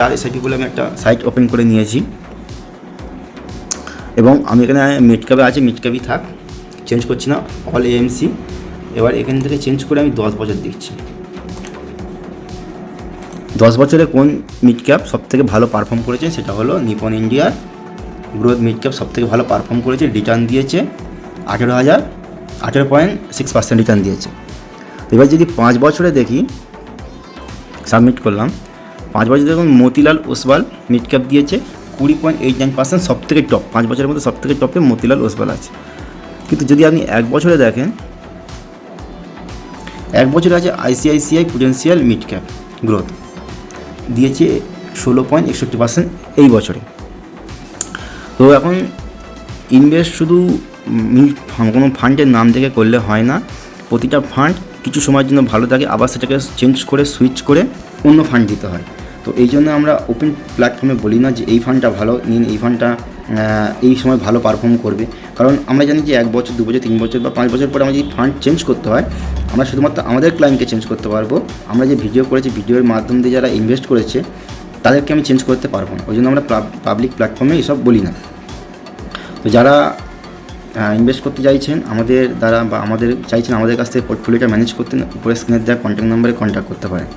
আর SIP বলে আমি একটা সাইট ওপেন করে নিয়েছি এবং আমি এখানে মিড ক্যাপে আছে, মিড ক্যাপই থাক, চেঞ্জ করছি না, অল এএমসি। এবার এখান থেকে চেঞ্জ করে আমি 10 বছর দিচ্ছি। 10 বছরে কোন মিড ক্যাপ সবথেকে ভালো পারফর্ম করেছে সেটা হলো নিপন ইন্ডিয়ার গ্রোথ মিড ক্যাপ সবথেকে ভালো পারফর্ম করেছে, রিটার্ন দিয়েছে 18.6% রিটার্ন দিয়েছে। এবার যদি 5 বছরে দেখি, সাবমিট করলাম, 5 বছর দেখুন মতিলাল ওসওয়াল মিড ক্যাপ দিয়েছে 20.89%, সবথেকে টপ, 5 বছরের মধ্যে সবথেকে টপে মতিলাল ওসওয়াল আছে। কিন্তু যদি আপনি 1 বছরে দেখেন, 1 বছরে আছে ICICI Prudential mid cap growth দিয়েছে 16.61% এই বছরে। তো এখন ইনভেস্ট শুধু কোনো ফান্ডের নাম দেখে করলে হয় না। প্রতিটা ফান্ড কিছু সময়ের জন্য ভালো থাকে, আবার সেটাকে চেঞ্জ করে সুইচ করে অন্য ফান্ড দিতে হয়। তো এই জন্য আমরা ওপেন প্ল্যাটফর্মে বলি না যে এই ফান্ডটা ভালো নিন, এই ফান্ডটা এই সময় ভালো পারফর্ম করবে। কারণ আমরা জানি যে 1 বছর 2 বছর 3 বছর বা 5 বছর পরে আমরা যদি ফান্ড চেঞ্জ করতে হয়, আমরা শুধুমাত্র আমাদের ক্লায়েন্টকে চেঞ্জ করতে পারবো। আমরা যে ভিডিও করেছি, ভিডিওর মাধ্যম দিয়ে যারা ইনভেস্ট করেছে তাদেরকে আমি চেঞ্জ করতে পারবো না। ওই জন্য আমরা পাবলিক প্ল্যাটফর্মে এসব বলি না। তো যারা ইনভেস্ট করতে চাইছেন আমাদের দ্বারা বা আমাদের চাইছেন আমাদের কাছ থেকে পোর্টফোলিওটা ম্যানেজ করতে, উপরে স্ক্রিনে দেওয়া কন্ট্যাক্ট নাম্বারে কন্ট্যাক্ট করতে পারেন।